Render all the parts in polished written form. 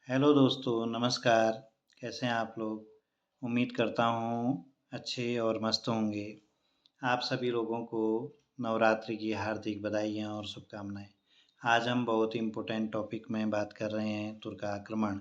Hello दोस्तों, नमस्कार। कैसे हैं आप लोग? उम्मीद करता हूँ अच्छे और मस्त होंगे। आप सभी लोगों को नवरात्रि की हार्दिक बधाइयाँ और शुभकामनाएँ। आज हम बहुत ही इम्पोर्टेंट टॉपिक में बात कर रहे हैं, तुर्क आक्रमण।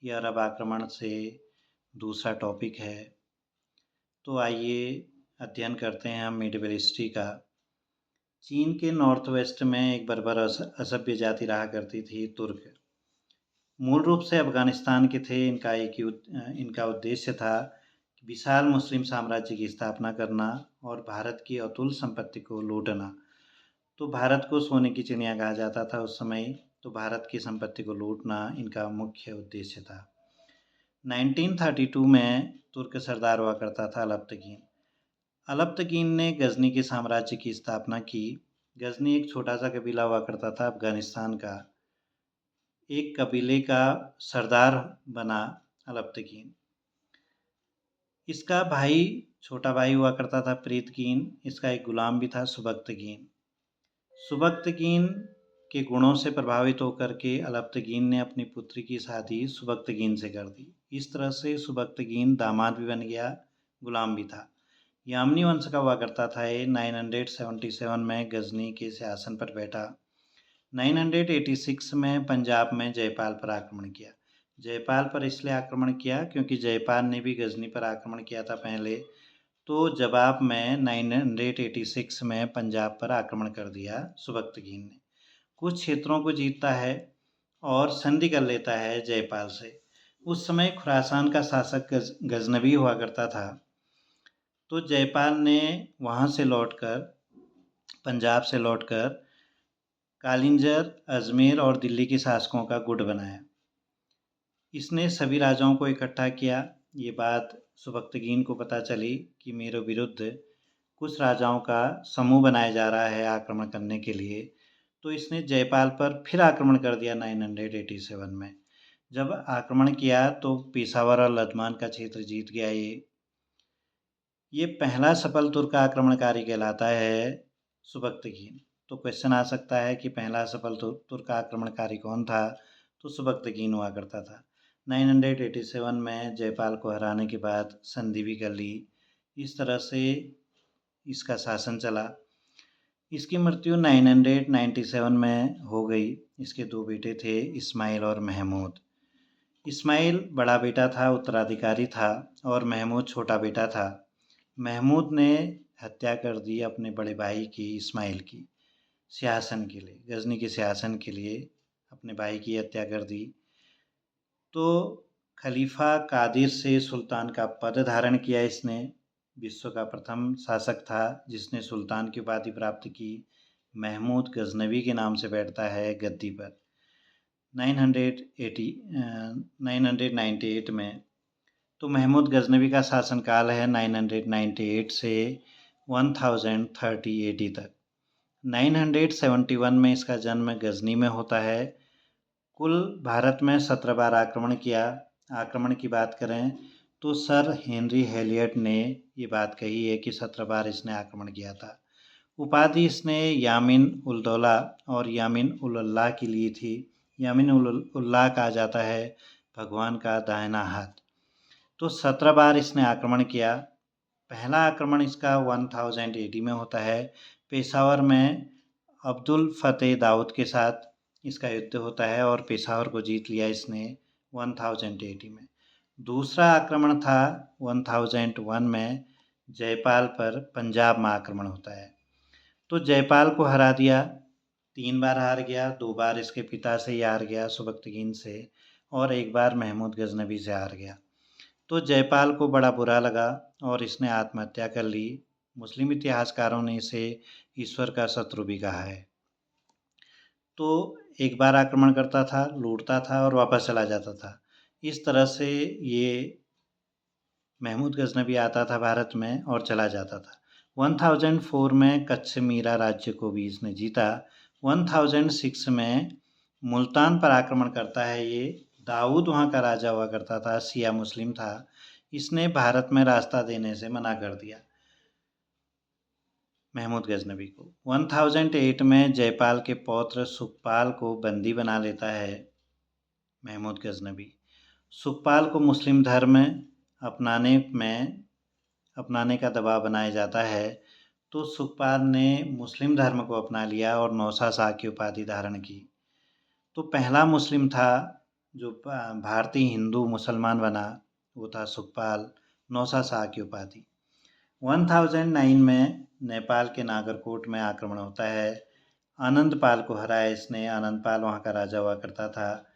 ये अरब आक्रमण से दूसरा टॉपिक है। तो आइए अध्ययन करते हैं हम मिडिवल हिस्ट्री का। चीन के नॉर्थ वेस्ट में एक बर्बर असभ्य जाति रहा करती थी, तुर्क। मूल रूप से अफ़गानिस्तान के थे। इनका उद्देश्य था कि विशाल मुस्लिम साम्राज्य की स्थापना करना और भारत की अतुल संपत्ति को लूटना। तो भारत को सोने की चिड़िया कहा जाता था उस समय। तो भारत की संपत्ति को लूटना इनका मुख्य उद्देश्य था। 1932 में तुर्क सरदार हुआ करता था अलब्तकीन। अलब्तकीन ने गजनी के साम्राज्य की स्थापना की। गजनी एक छोटा सा कबीला हुआ करता था अफ़गानिस्तान का। एक कबीले का सरदार बना अलब्तकीन। इसका भाई, छोटा भाई हुआ करता था प्रीतकीन। इसका एक गुलाम भी था सुबक्तकीन। सुबक्तकीन के गुणों से प्रभावित होकर के अलब्तकीन ने अपनी पुत्री की शादी सुबक्तकीन से कर दी। इस तरह से सुबक्तकीन दामाद भी बन गया, गुलाम भी था। यामनी वंश का हुआ करता था ये। 977 में गजनी के सिंहासन पर बैठा। 986 में पंजाब में जयपाल पर आक्रमण किया। जयपाल पर इसलिए आक्रमण किया क्योंकि जयपाल ने भी गजनी पर आक्रमण किया था पहले। तो जवाब में 986 में पंजाब पर आक्रमण कर दिया सुबक्तगीन ने। कुछ क्षेत्रों को जीतता है और संधि कर लेता है जयपाल से। उस समय खुरासान का शासक गजनवी हुआ करता था। तो जयपाल ने वहाँ से लौटकर, पंजाब से लौटकर कालिंजर, अजमेर और दिल्ली के शासकों का गुट बनाया। इसने सभी राजाओं को इकट्ठा किया। ये बात सुबक्तगीन को पता चली कि मेरे विरुद्ध कुछ राजाओं का समूह बनाया जा रहा है आक्रमण करने के लिए। तो इसने जयपाल पर फिर आक्रमण कर दिया 987 में। जब आक्रमण किया तो पेशावर और लदमान का क्षेत्र जीत गया ये पहला सफल तुर्क आक्रमणकारी कहलाता है सुबक्तगीन। तो क्वेश्चन आ सकता है कि पहला सफल तुर्क आक्रमणकारी कौन था? तो सुबक्तगीन हुआ करता था। 987 में जयपाल को हराने के बाद संधि भी कर ली। इस तरह से इसका शासन चला। इसकी मृत्यु 997 में हो गई। इसके दो बेटे थे, इस्माइल और महमूद। इस्माइल बड़ा बेटा था, उत्तराधिकारी था, और महमूद छोटा बेटा था। महमूद ने हत्या कर दी अपने बड़े भाई की, इस्माइल की, सिंहासन के लिए, गजनी के सिंहासन के लिए अपने भाई की हत्या कर दी। तो खलीफा कादिर से सुल्तान का पद धारण किया इसने। विश्व का प्रथम शासक था जिसने सुल्तान की उपाधि प्राप्त की। महमूद गजनवी के नाम से बैठता है गद्दी पर। 998 में। तो महमूद गजनवी का शासनकाल है 998 से 1030 AD तक। 971 में इसका जन्म गजनी में होता है। कुल भारत में 17 बार आक्रमण किया। आक्रमण की बात करें तो सर हेनरी हेलियट ने ये बात कही है कि 17 बार इसने आक्रमण किया था। उपाधि इसने यामिन उल दौला और यामिन उल अल्लाह की ली थी। यामिन उल अल्लाह कहा जाता है भगवान का दाहिना हाथ। तो 17 बार इसने आक्रमण किया। पहला आक्रमण इसका 1000 AD में होता है। पेशावर में अब्दुल फतेह दाऊद के साथ इसका युद्ध होता है और पेशावर को जीत लिया इसने 1000 AD में। दूसरा आक्रमण था 1001 में, जयपाल पर पंजाब में आक्रमण होता है। तो जयपाल को हरा दिया। 3 बार हार गया। 2 बार इसके पिता से ही हार गया, सुबक्तगीन से, और 1 बार महमूद गजनवी से हार गया। तो जयपाल को बड़ा बुरा लगा और इसने आत्महत्या कर ली। मुस्लिम इतिहासकारों ने इसे ईश्वर का शत्रु भी कहा है। तो 1 बार आक्रमण करता था, लूटता था और वापस चला जाता था। इस तरह से ये महमूद गजनवी आता था भारत में और चला जाता था। 1004 में कच्छमीरा राज्य को भी इसने जीता। 1006 में मुल्तान पर आक्रमण करता है ये। दाऊद वहाँ का राजा हुआ करता था, शिया मुस्लिम था। इसने भारत में रास्ता देने से मना कर दिया महमूद गजनवी को। 1008 में जयपाल के पौत्र सुखपाल को बंदी बना लेता है महमूद गजनवी। सुखपाल को मुस्लिम धर्म अपनाने का दबाव बनाया जाता है, तो सुखपाल ने मुस्लिम धर्म को अपना लिया और नौसा शाह की उपाधि धारण की। तो पहला मुस्लिम था जो भारतीय हिंदू मुसलमान बना, वो था सुखपाल, नौसा शाह की उपाधि। 1009 में नेपाल के नागरकोट में आक्रमण होता है। आनंदपाल को हराया इसने। आनंदपाल वहाँ का राजा हुआ करता था।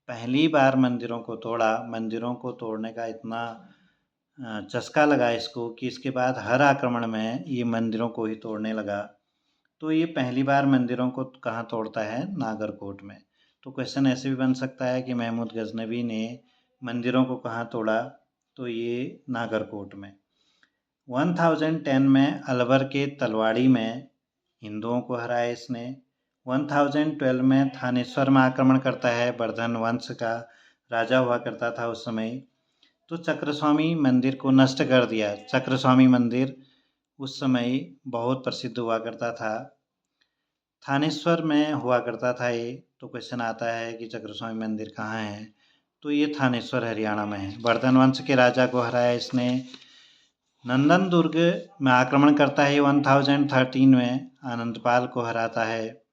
पहली बार मंदिरों को तोड़ा। मंदिरों को तोड़ने का इतना चस्का लगा इसको कि इसके बाद हर आक्रमण में ये मंदिरों को ही तोड़ने लगा। तो ये पहली बार मंदिरों को कहाँ तोड़ता है? नागरकोट में। तो क्वेश्चन ऐसे भी बन सकता है कि महमूद गजनवी ने मंदिरों को कहाँ तोड़ा? तो ये नागरकोट में। 1010 में अलवर के तलवाड़ी में हिंदुओं को हराया इसने। 1012 में थानेश्वर में आक्रमण करता है। वर्धन वंश का राजा हुआ करता था उस समय। तो चक्रस्वामी मंदिर को नष्ट कर दिया। चक्रस्वामी मंदिर उस समय बहुत प्रसिद्ध हुआ करता था। थानेश्वर में हुआ करता था ये। तो क्वेश्चन आता है कि चक्रस्वामी मंदिर कहाँ है? तो ये थानेश्वर हरियाणा में है। वर्धन वंश के राजा को हराया इसने। नंदन दुर्ग में आक्रमण करता है 1013 में। आनंदपाल को हराता है।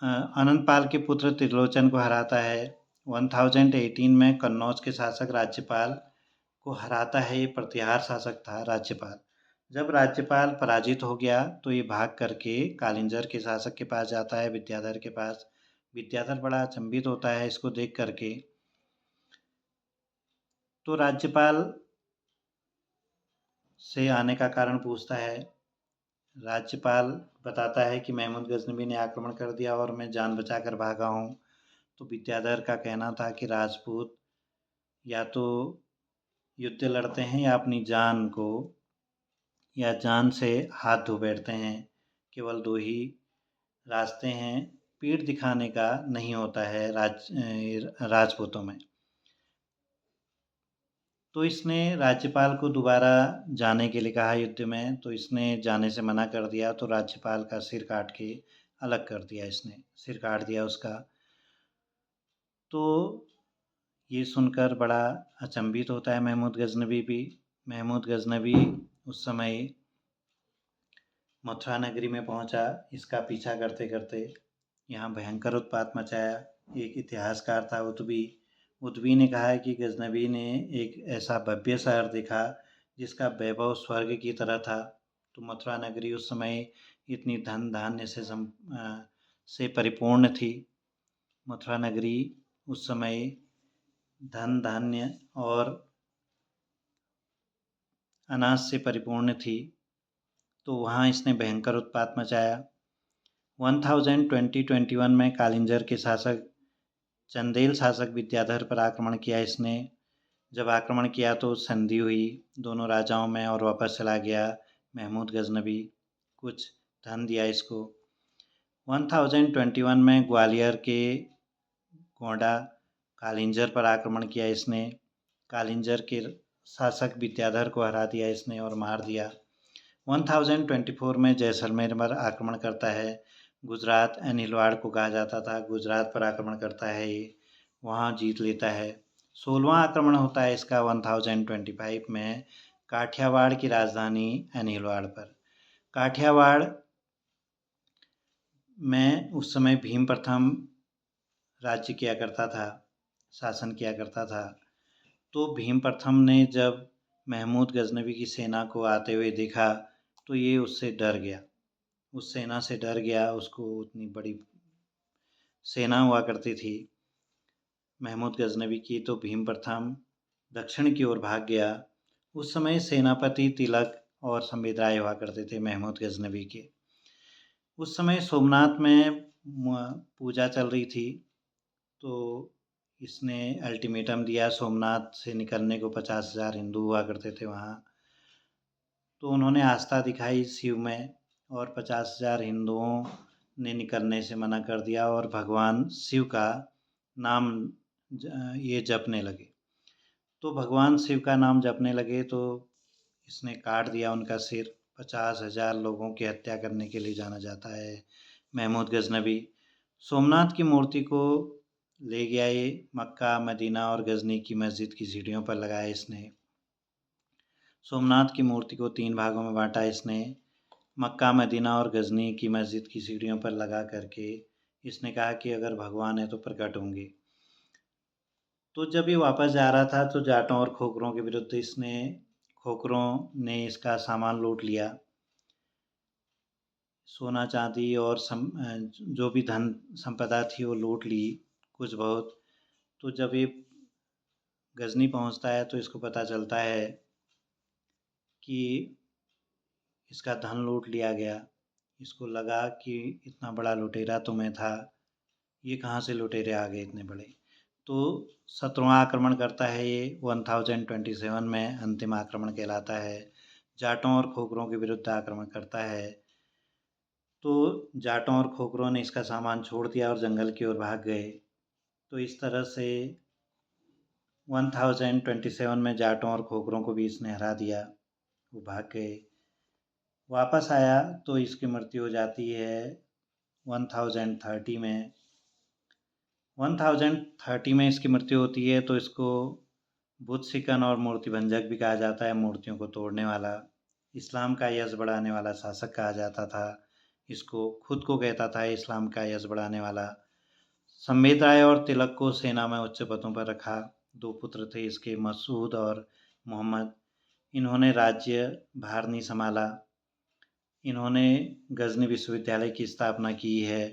आनंदपाल के पुत्र त्रिलोचन को हराता है। 1018 में कन्नौज के शासक राज्यपाल को हराता है। ये प्रतिहार शासक था राज्यपाल। जब राज्यपाल पराजित हो गया तो ये भाग करके कालिंजर के शासक के पास जाता है, विद्याधर के पास। विद्याधर बड़ा अचंभित होता है इसको देख करके। तो राज्यपाल से आने का कारण पूछता है। राज्यपाल बताता है कि महमूद गजनवी ने आक्रमण कर दिया और मैं जान बचाकर भागा हूँ। तो विद्याधर का कहना था कि राजपूत या तो युद्ध लड़ते हैं या जान से हाथ धो बैठते हैं। केवल दो ही रास्ते हैं, पीठ दिखाने का नहीं होता है राजपूतों में। तो इसने राज्यपाल को दोबारा जाने के लिए कहा युद्ध में। तो इसने जाने से मना कर दिया। तो राज्यपाल का सिर काट के अलग कर दिया। इसने सिर काट दिया उसका। तो ये सुनकर बड़ा अचंभित होता है महमूद गजनवी भी। महमूद गजनवी उस समय मथुरा नगरी में पहुंचा। इसका पीछा करते करते यहाँ भयंकर उत्पात मचाया। एक इतिहासकार था उतबी ने कहा है कि गजनवी ने एक ऐसा भव्य शहर देखा जिसका वैभव स्वर्ग की तरह था। तो मथुरा नगरी उस समय इतनी धन धान्य से परिपूर्ण थी। मथुरा नगरी उस समय धन धान्य और अनाज से परिपूर्ण थी। तो वहाँ इसने भयंकर उत्पात मचाया। 1021 में कालिंजर के शासक चंदेल शासक विद्याधर पर आक्रमण किया इसने। जब आक्रमण किया तो संधि हुई दोनों राजाओं में और वापस चला गया महमूद गजनवी। कुछ धन दिया इसको। 1021 में ग्वालियर के गोंडा कालिंजर पर आक्रमण किया इसने। कालिंजर के शासक विद्याधर को हरा दिया इसने और मार दिया। 1024 में जैसलमेर पर आक्रमण करता है। गुजरात अनिलवाड़ को कहा जाता था। गुजरात पर आक्रमण करता है ये, वहाँ जीत लेता है। 16वां आक्रमण होता है इसका 1025 में काठियावाड़ की राजधानी अनिलवाड़ पर। काठियावाड़ में उस समय भीम प्रथम राज्य किया करता था, शासन किया करता था। तो भीम प्रथम ने जब महमूद गजनवी की सेना को आते हुए देखा तो ये उससे डर गया। उस सेना से डर गया। उसको उतनी बड़ी सेना हुआ करती थी महमूद गजनवी की। तो भीम प्रथम दक्षिण की ओर भाग गया। उस समय सेनापति तिलक और संविद राय हुआ करते थे महमूद गजनवी के। उस समय सोमनाथ में पूजा चल रही थी। तो इसने अल्टीमेटम दिया सोमनाथ से निकलने को। 50,000 हिंदू हुआ करते थे वहाँ। तो उन्होंने आस्था दिखाई शिव में और 50,000 हिंदुओं ने निकलने से मना कर दिया और भगवान शिव का नाम ये जपने लगे। तो भगवान शिव का नाम जपने लगे तो इसने काट दिया उनका सिर। 50,000 लोगों की हत्या करने के लिए जाना जाता है महमूद गजनवी। सोमनाथ की मूर्ति को ले गया ये मक्का, मदीना और गजनी की मस्जिद की सीढ़ियों पर लगाया इसने। सोमनाथ की मूर्ति को 3 भागों में बाँटा इसने। मक्का, मदीना और गजनी की मस्जिद की सीढ़ियों पर लगा करके इसने कहा कि अगर भगवान है तो प्रकट होंगे। तो जब ये वापस जा रहा था तो जाटों और खोखरों के विरुद्ध खोखरों ने इसका सामान लूट लिया। सोना चांदी और जो भी धन संपदा थी वो लूट ली कुछ बहुत। तो जब ये गजनी पहुंचता है तो इसको पता चलता है कि इसका धन लूट लिया गया। इसको लगा कि इतना बड़ा लुटेरा तो मैं था, ये कहाँ से लुटेरे आ गए इतने बड़े। तो 17वां आक्रमण करता है ये 1027 में, अंतिम आक्रमण कहलाता है। जाटों और खोखरों के विरुद्ध आक्रमण करता है। तो जाटों और खोखरों ने इसका सामान छोड़ दिया और जंगल की ओर भाग गए। तो इस तरह से 1027 में जाटों और खोखरों को भी इसने हरा दिया, वो भाग गए। वापस आया तो इसकी मृत्यु हो जाती है 1030 में। 1030 में इसकी मृत्यु होती है तो इसको बुद्ध सिकन और मूर्ति भंजक भी कहा जाता है, मूर्तियों को तोड़ने वाला। इस्लाम का यश बढ़ाने वाला शासक कहा जाता था इसको, खुद को कहता था इस्लाम का यश बढ़ाने वाला। संवेद राय और तिलक को सेना में उच्च पदों पर रखा। 2 पुत्र थे इसके, मसूद और मोहम्मद। इन्होंने राज्य भार नहीं संभाला। इन्होंने गजनी विश्वविद्यालय की स्थापना की है।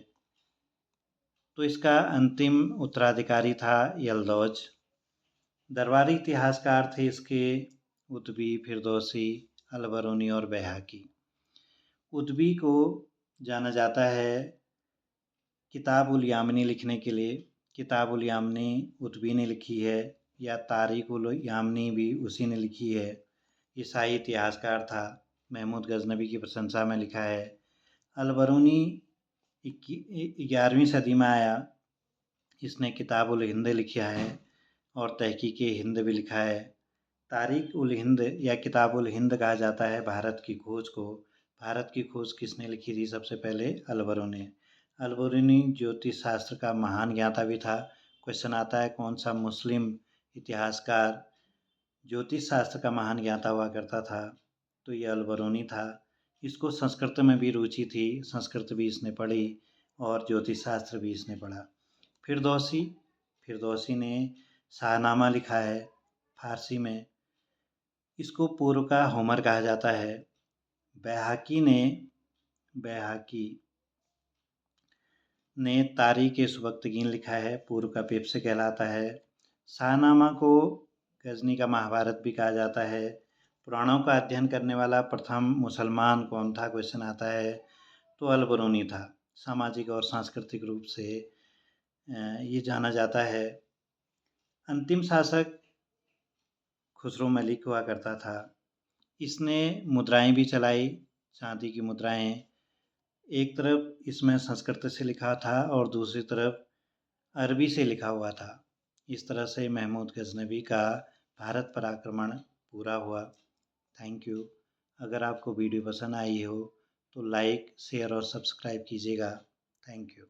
तो इसका अंतिम उत्तराधिकारी था यल्दौज। दरबारी इतिहासकार थे इसके उतबी, फिरदौसी, अलबरूनी और बैहाकी। उतबी को जाना जाता है किताब उल यामिनी लिखने के लिए। किताब उल यामिनी उतबी ने लिखी है, या तारीख उल यामिनी भी उसी ने लिखी है। ईसाई इतिहासकार था, महमूद गजनबी की प्रशंसा में लिखा है। अलबरूनी 11वीं सदी में आया, इसने किताब उल हिंद लिखा है और तहकीक हिंद भी लिखा है। तारीख उल हिंद या किताब उल हिंद कहा जाता है भारत की खोज को। भारत की खोज किसने लिखी थी? सबसे पहले अलबरूनी। अलबरूनी ज्योतिष शास्त्र का महान ज्ञाता भी था। क्वेश्चन आता है कौन सा मुस्लिम इतिहासकार ज्योतिष शास्त्र का महान ज्ञाता हुआ करता था? तो ये अलबरूनी था। इसको संस्कृत में भी रुचि थी, संस्कृत भी इसने पढ़ी और ज्योतिष शास्त्र भी इसने पढ़ा। फिरदौसी, फिरदौसी ने शाहनामा लिखा है फारसी में, इसको पूर्व का होमर कहा जाता है। बैहाकी ने तारीख सुबक्तगीन लिखा है, पूर्व का पेप्से कहलाता है। शाहनामा को गजनी का महाभारत भी कहा जाता है। पुराणों का अध्ययन करने वाला प्रथम मुसलमान कौन था? क्वेश्चन आता है, तो अलबरूनी था। सामाजिक और सांस्कृतिक रूप से ये जाना जाता है। अंतिम शासक खुसरो मलिक हुआ करता था। इसने मुद्राएं भी चलाई, चांदी की मुद्राएं। एक तरफ इसमें संस्कृत से लिखा था और दूसरी तरफ अरबी से लिखा हुआ था। इस तरह से महमूद गजनवी का भारत पर आक्रमण पूरा हुआ। Thank you. अगर आपको वीडियो पसंद आई हो तो लाइक, शेयर और सब्सक्राइब कीजिएगा। Thank you.